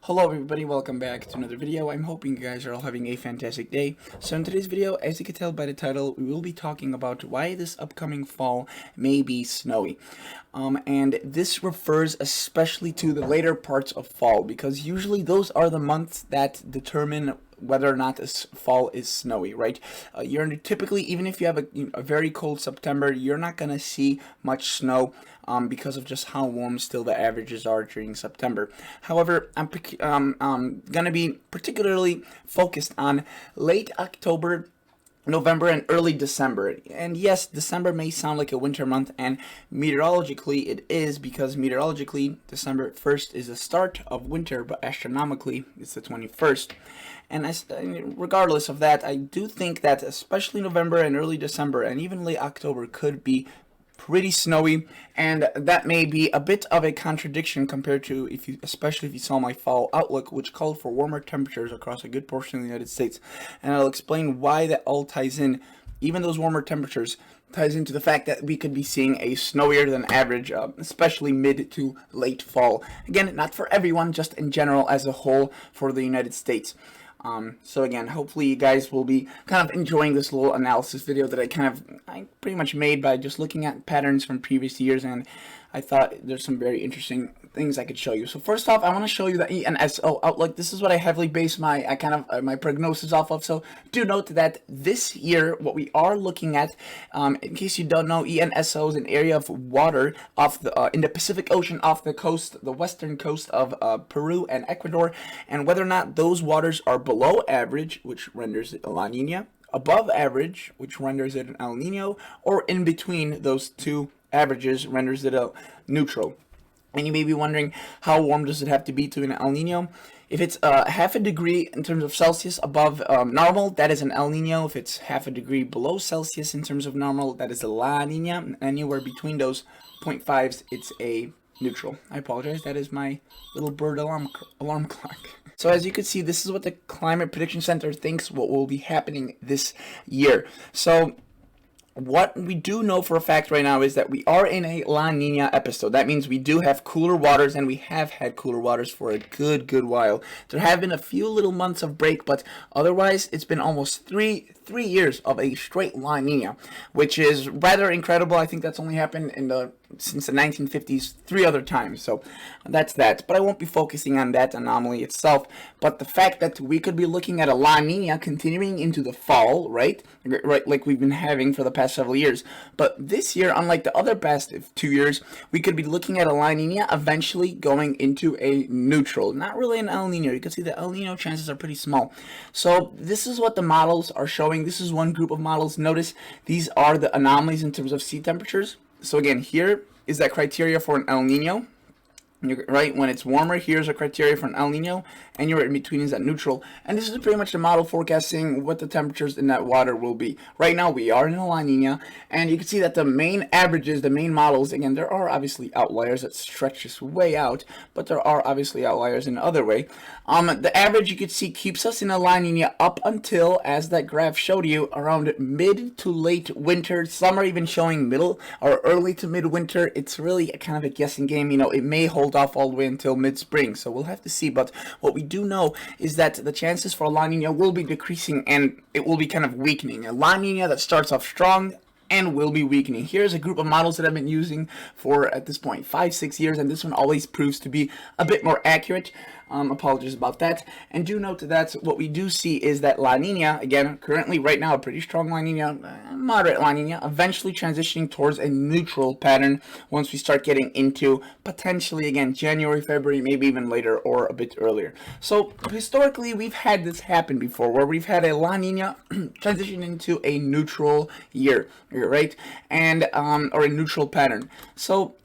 Hello everybody, welcome back to another video. I'm hoping you guys are all having a fantastic day. So in today's video, as you can tell by the title, we will be talking about why this upcoming fall may be snowy. And this refers especially to the later parts of fall, because usually those are the months that determine whether or not this fall is snowy, right? You're typically, even if you have a very cold September, you're not going to see much snow because of just how warm still the averages are during September. However, I'm going to be particularly focused on late October, November, and early December. And yes, December may sound like a winter month, and meteorologically it is, because meteorologically December 1st is the start of winter, but astronomically it's the 21st. And regardless of that, I do think that especially November and early December and even late October could be pretty snowy, and that may be a bit of a contradiction compared to especially if you saw my fall outlook, which called for warmer temperatures across a good portion of the United States. And I'll explain why that all ties in. Even those warmer temperatures ties into the fact that we could be seeing a snowier than average, especially mid to late fall. Again, not for everyone, just in general as a whole for the United States. So again, hopefully you guys will be kind of enjoying this little analysis video that I pretty much made by just looking at patterns from previous years, and I thought there's some very interesting things I could show you. So first off, I want to show you the ENSO outlook. This is what I heavily base my my prognosis off of. So do note that this year, what we are looking at, in case you don't know, ENSO is an area of water off the in the Pacific Ocean off the coast, the western coast of Peru and Ecuador, and whether or not those waters are below average, which renders it a La Nina, above average, which renders it an El Nino, or in between those two averages renders it a neutral. And you may be wondering, how warm does it have to be to an El Nino? If it's half a degree in terms of Celsius above normal, that is an El Nino. If it's half a degree below Celsius in terms of normal, that is a La Nina. And anywhere between those 0.5s, it's a neutral. I apologize, that is my little bird alarm clock. So as you can see, this is what the Climate Prediction Center thinks what will be happening this year. So what we do know for a fact right now is that we are in a La Nina episode. That means we do have cooler waters, and we have had cooler waters for a good while. There have been a few little months of break, but otherwise it's been almost three years of a straight La Nina, which is rather incredible. I think that's only happened since the 1950s 3 other times. So that's that. But I won't be focusing on that anomaly itself, but the fact that we could be looking at a La Nina continuing into the fall, right, like we've been having for the past several years. But this year, unlike the other past 2 years, we could be looking at a La Nina eventually going into a neutral. Not really an El Nino. You can see the El Nino chances are pretty small. So this is what the models are showing. This is one group of models. Notice these are the anomalies in terms of sea temperatures. So again, here is that criteria for an El Nino. Right, when it's warmer, here's a criteria for an El Nino, and you're in between is that neutral. And this is pretty much the model forecasting what the temperatures in that water will be. Right now, we are in a La Nina, and you can see that the main averages, the main models, again, there are obviously outliers that stretch this way out, but there are obviously outliers in the other way. The average, you can see, keeps us in a La Nina up until, as that graph showed you, around mid to late winter. Some are even showing middle or early to mid-winter. It's really kind of a guessing game. You know, it may hold off all the way until mid-spring, so we'll have to see. But what we do know is that the chances for a La Nina will be decreasing, and it will be kind of weakening. A La Nina that starts off strong and will be weakening. Here's a group of models that I've been using for, at this point, 5-6 years, and this one always proves to be a bit more accurate. Apologies about that. And do note that what we do see is that La Nina, again, currently right now a pretty strong La Nina, moderate La Nina, eventually transitioning towards a neutral pattern once we start getting into potentially, again, January, February, maybe even later or a bit earlier. So historically, we've had this happen before, where we've had a La Nina transition into a neutral year, right? And or a neutral pattern. So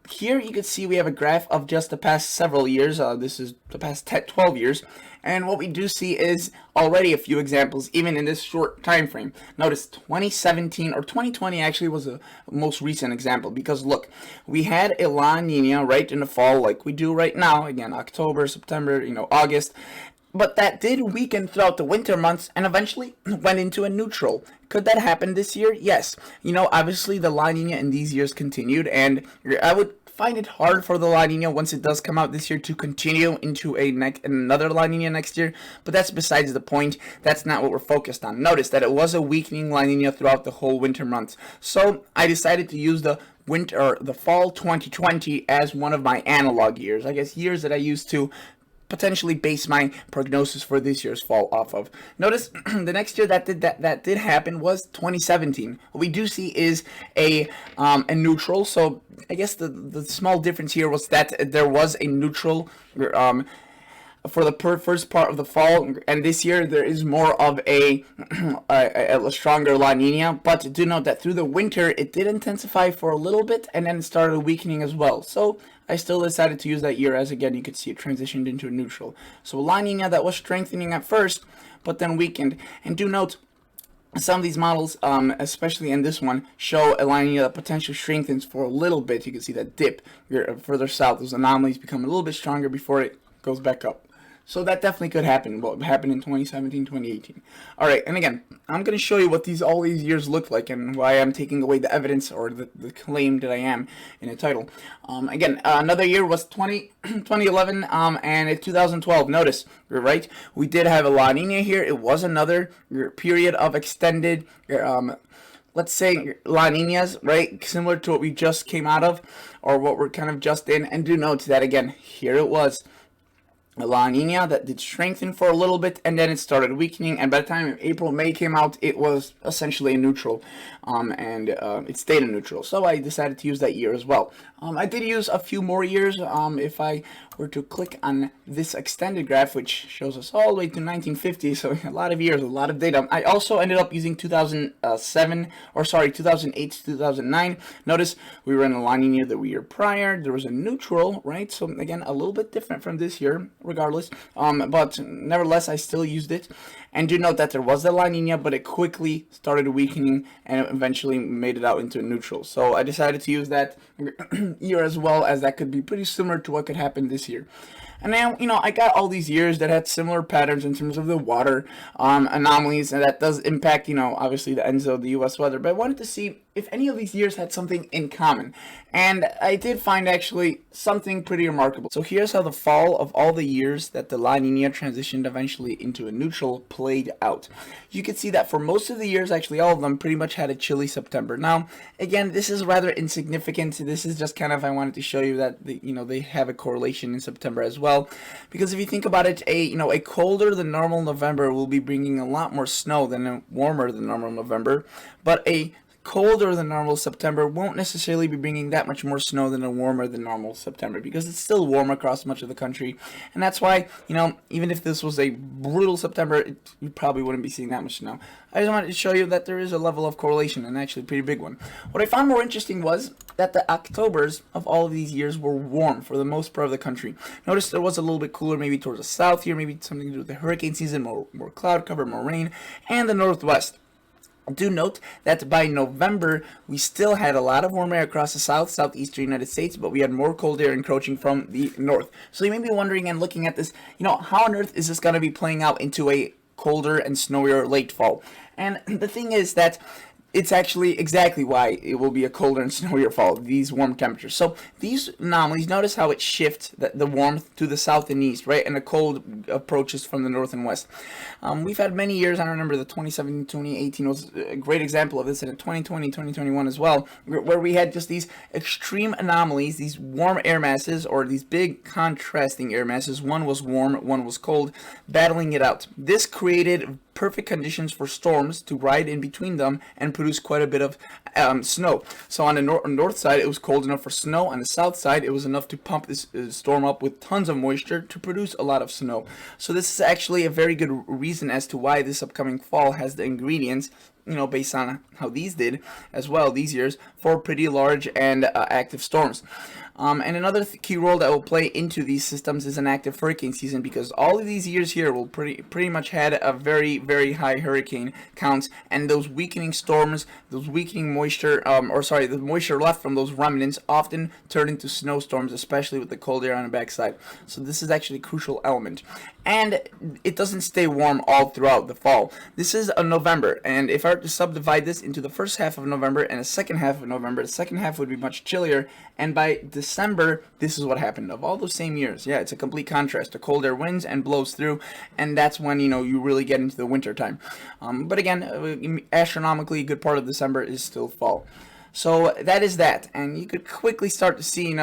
here you can see we have a graph of just the past several years. This is the past 12 years. And what we do see is already a few examples, even in this short time frame. Notice 2017 or 2020 actually was the most recent example, because look, we had a La Nina right in the fall like we do right now. Again, October, September, August. But that did weaken throughout the winter months and eventually went into a neutral. Could that happen this year? Yes. Obviously the La Nina in these years continued, and I would find it hard for the La Nina once it does come out this year to continue into another La Nina next year, but that's besides the point. That's not what we're focused on. Notice that it was a weakening La Nina throughout the whole winter months. So I decided to use the fall 2020 as one of my analog years. I guess years that I used to potentially base my prognosis for this year's fall off of. Notice the next year that did happen was 2017. What we do see is a neutral. So I guess the small difference here was that there was a neutral for the first part of the fall, and this year there is more of a stronger La Nina. But do note that through the winter it did intensify for a little bit, and then it started weakening as well. So I still decided to use that year, as again you could see it transitioned into a neutral. So La Nina that was strengthening at first, but then weakened. And do note, some of these models, especially in this one, show a La Nina that potentially strengthens for a little bit. You can see that dip further south. Those anomalies become a little bit stronger before it goes back up. So that definitely could happen. What happened in 2017, 2018. All right, and again, I'm going to show you what all these years look like and why I'm taking away the evidence or the claim that I am in the title. Again, another year was 2011 and in 2012. Notice, right, we did have a La Nina here. It was another period of extended, let's say, La Ninas, right, similar to what we just came out of or what we're kind of just in. And do note that, again, here it was a La Nina that did strengthen for a little bit, and then it started weakening, and by the time April, May came out, it was essentially a neutral, and it stayed a neutral. So I decided to use that year as well. I did use a few more years. If I were to click on this extended graph, which shows us all the way to 1950, so a lot of years, a lot of data. I also ended up using 2008 to 2009. Notice we were in a La Nina the year prior. There was a neutral, right? So again, a little bit different from this year, regardless. But nevertheless, I still used it. And do note that there was a La Nina, but it quickly started weakening and eventually made it out into a neutral. So I decided to use that year as well, as that could be pretty similar to what could happen this year. And now, I got all these years that had similar patterns in terms of the water anomalies, and that does impact, obviously the ends of the U.S. weather. But I wanted to see if any of these years had something in common. And I did find actually something pretty remarkable. So here's how the fall of all the years that the La Nina transitioned eventually into a neutral played out. You can see that for most of the years, actually all of them pretty much had a chilly September. Now, again, this is rather insignificant. This is just kind of, I wanted to show you that they have a correlation in September as well. Because if you think about it, a colder than normal November will be bringing a lot more snow than a warmer than normal November. But a colder than normal September won't necessarily be bringing that much more snow than a warmer than normal September, because it's still warm across much of the country. And that's why, even if this was a brutal September, you probably wouldn't be seeing that much snow. I just wanted to show you that there is a level of correlation, and actually a pretty big one. What I found more interesting was that the Octobers of all of these years were warm for the most part of the country. Notice there was a little bit cooler maybe towards the south here, maybe something to do with the hurricane season, more cloud cover, more rain, and the northwest. Do note that by November, we still had a lot of warm air across the southeastern United States, but we had more cold air encroaching from the north. So you may be wondering and looking at this, how on earth is this going to be playing out into a colder and snowier late fall? And the thing is that it's actually exactly why it will be a colder and snowier fall, these warm temperatures. So these anomalies, notice how it shifts the warmth to the south and east, right? And the cold approaches from the north and west. We've had many years. I remember the 2017, 2018 was a great example of this, and in 2020, 2021 as well, where we had just these extreme anomalies, these warm air masses, or these big contrasting air masses. One was warm, one was cold, battling it out. This created perfect conditions for storms to ride in between them and produce quite a bit of snow. So on the north side, it was cold enough for snow. On the south side, it was enough to pump this storm up with tons of moisture to produce a lot of snow. So this is actually a very good reason as to why this upcoming fall has the ingredients, based on how these did as well these years, for pretty large and active storms. And another key role that will play into these systems is an active hurricane season, because all of these years here will pretty much had a very, very high hurricane counts, and those weakening storms, those weakening moisture, the moisture left from those remnants often turn into snowstorms, especially with the cold air on the backside. So this is actually a crucial element. And it doesn't stay warm all throughout the fall. This is a November, and if I were to subdivide this into the first half of November and the second half of November, the second half would be much chillier, and by December, this is what happened. Of all those same years, yeah, it's a complete contrast. The cold air wins and blows through, and that's when, you really get into the winter time. But again, astronomically, a good part of December is still fall. So that is that, and you could quickly start to see,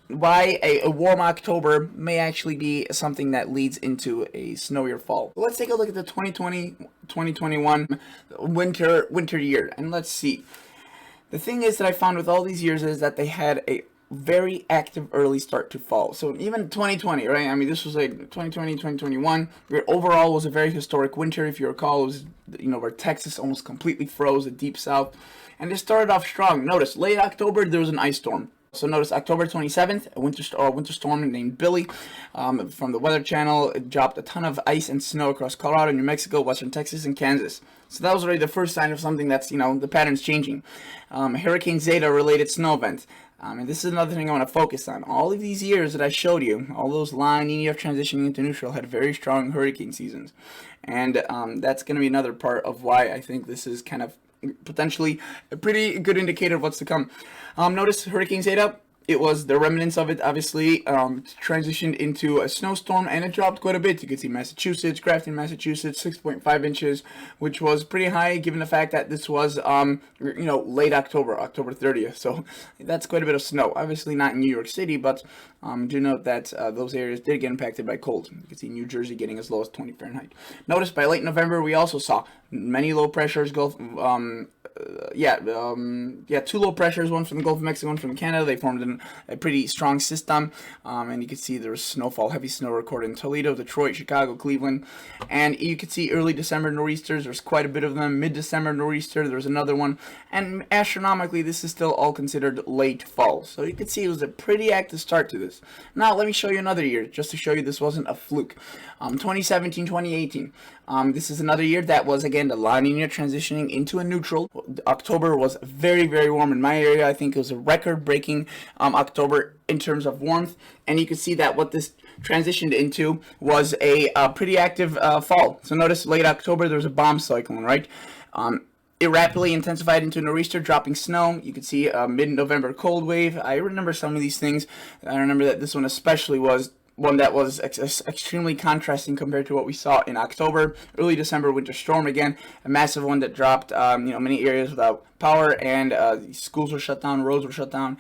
why a warm October may actually be something that leads into a snowier fall. Let's take a look at the 2020-2021 winter year, and let's see. The thing is that I found with all these years is that they had a very active early start to fall. So even 2020, right? I mean, this was like 2020, 2021. Overall was a very historic winter. If you recall, it was, where Texas almost completely froze, the deep south. And it started off strong. Notice, late October, there was an ice storm. So notice October 27th, a winter storm named Billy from the Weather Channel. It dropped a ton of ice and snow across Colorado, New Mexico, western Texas, and Kansas. So that was already the first sign of something that's, the pattern's changing. Hurricane Zeta related snow event. And this is another thing I want to focus on. All of these years that I showed you, all those La Nina transitioning into neutral had very strong hurricane seasons. And that's going to be another part of why I think this is kind of potentially a pretty good indicator of what's to come. Notice Hurricane Zeta, it was the remnants of it, obviously, transitioned into a snowstorm, and it dropped quite a bit. You can see Massachusetts, Grafton, Massachusetts, 6.5 inches, which was pretty high given the fact that this was, late October, October 30th. So that's quite a bit of snow. Obviously not in New York City, but do note that those areas did get impacted by cold. You can see New Jersey getting as low as 20 Fahrenheit. Notice by late November, we also saw many low pressures, two low pressures, one from the Gulf of Mexico, one from Canada. They formed a pretty strong system, and you can see there was snowfall, heavy snow recorded in Toledo, Detroit, Chicago, Cleveland, and you could see early December nor'easters. There's quite a bit of them. Mid-December nor'easter, there's another one, and astronomically, this is still all considered late fall. So you can see it was a pretty active start to this. Now let me show you another year, just to show you this wasn't a fluke. 2017, 2018. This is another year that was, again, the La Nina transitioning into a neutral. October was very, very warm in my area. I think it was a record-breaking October in terms of warmth. And you can see that what this transitioned into was a pretty active fall. So notice late October, there was a bomb cyclone, right? It rapidly intensified into a nor'easter, dropping snow. You can see a mid-November cold wave. I remember some of these things. I remember that this one especially was one that was extremely contrasting compared to what we saw in October. Early December winter storm, again, a massive one that dropped many areas without power, and schools were shut down, roads were shut down,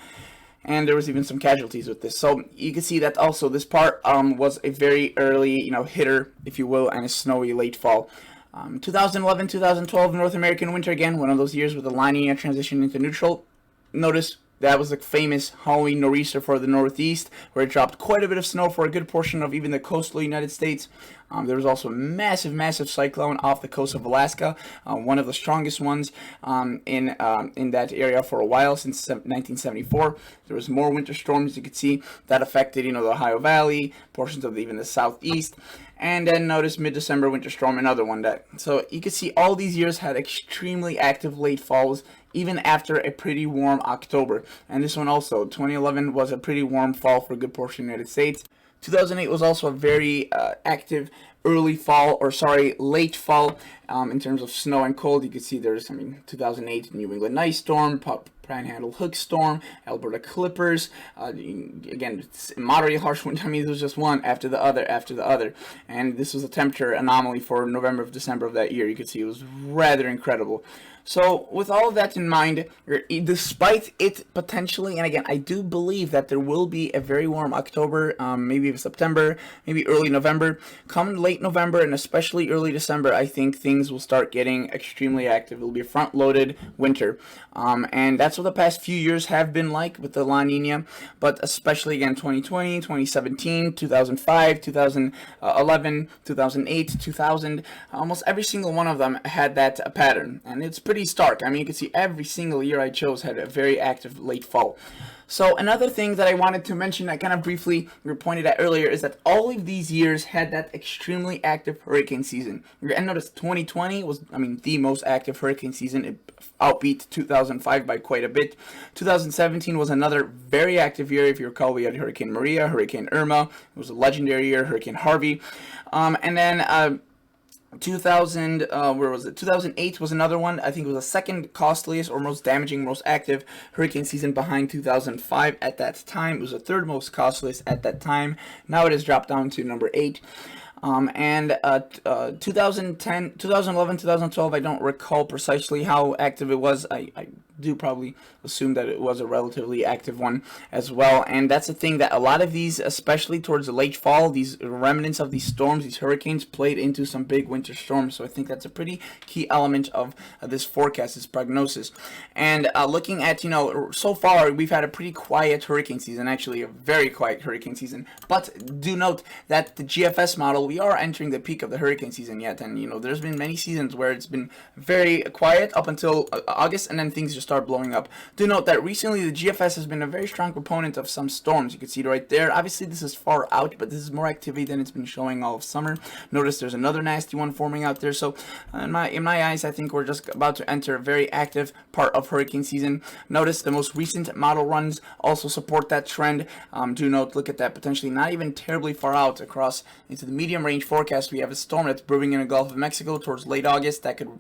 and there was even some casualties with this. So you can see that also this part was a very early hitter, if you will, and a snowy late fall. 2011, 2012 North American winter, again, one of those years with the La Nina transition into neutral. Notice that was the famous Halloween nor'easter for the Northeast, where it dropped quite a bit of snow for a good portion of even the coastal United States. There was also a massive, massive cyclone off the coast of Alaska, one of the strongest ones in that area for a while since 1974. There was more winter storms, you could see, that affected the Ohio Valley, portions of even the Southeast. And then notice mid-December winter storm, another one that. So you can see all these years had extremely active late falls, even after a pretty warm October. And this one also, 2011 was a pretty warm fall for a good portion of the United States. 2008 was also a very active late fall in terms of snow and cold. You can see there's, 2008 New England ice storm, Panhandle Hook storm, Alberta Clippers. Again, it's moderately harsh winter. There was just one after the other. And this was a temperature anomaly for November, December of that year. You could see it was rather incredible. So with all of that in mind, despite it potentially, and again, I do believe that there will be a very warm October, maybe September, maybe early November. Come late November and especially early December, I think things will start getting extremely active. It will be a front-loaded winter. And that's what the past few years have been like with the La Nina, but especially again 2020, 2017, 2005, 2011, 2008, 2000, almost every single one of them had that pattern, and it's pretty stark. You can see every single year I chose had a very active late fall. So another thing that I wanted to mention that kind of briefly we pointed at earlier is that all of these years had that extremely active hurricane season. And notice 2020 was, the most active hurricane season. It outbeat 2005 by quite a bit. 2017 was another very active year. If you recall, we had Hurricane Maria, Hurricane Irma. It was a legendary year, Hurricane Harvey. And then where was it? 2008 was another one. I think it was the second costliest or most damaging, most active hurricane season behind 2005 at that time. It was the third most costliest at that time. Now it has dropped down to number 8. 2010, 2011, 2012, I don't recall precisely how active it was. I do probably assume that it was a relatively active one as well. And that's the thing, that a lot of these, especially towards the late fall, these remnants of these storms, these hurricanes, played into some big winter storms. So I think that's a pretty key element of this forecast, this prognosis. And looking at, so far, we've had a pretty quiet hurricane season, actually a very quiet hurricane season. But do note that the GFS model, we are entering the peak of the hurricane season yet. And, there's been many seasons where it's been very quiet up until August, and then things just start blowing up. Do note that recently the GFS has been a very strong proponent of some storms. You can see it right there. Obviously this is far out, but this is more activity than it's been showing all of summer. Notice there's another nasty one forming out there. So in my eyes, I think we're just about to enter a very active part of hurricane season. Notice the most recent model runs also support that trend. Do note, look at that, potentially not even terribly far out across into the medium range forecast. We have a storm that's brewing in the Gulf of Mexico towards late August that could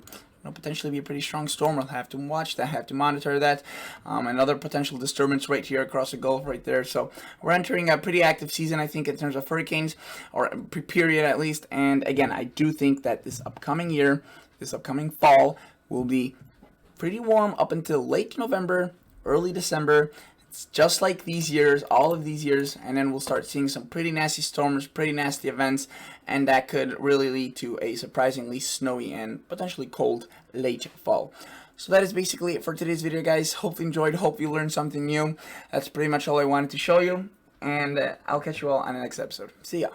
potentially be a pretty strong storm. We'll have to watch that, have to monitor that. Another potential disturbance right here across the Gulf right there. So we're entering a pretty active season, I think, in terms of hurricanes, or period at least. And again, I do think that this upcoming year, this upcoming fall, will be pretty warm up until late November, early December. It's just like these years, all of these years, and then we'll start seeing some pretty nasty storms, pretty nasty events, and that could really lead to a surprisingly snowy and potentially cold late fall. So that is basically it for today's video, guys. Hope you enjoyed, hope you learned something new. That's pretty much all I wanted to show you, and I'll catch you all on the next episode. See ya.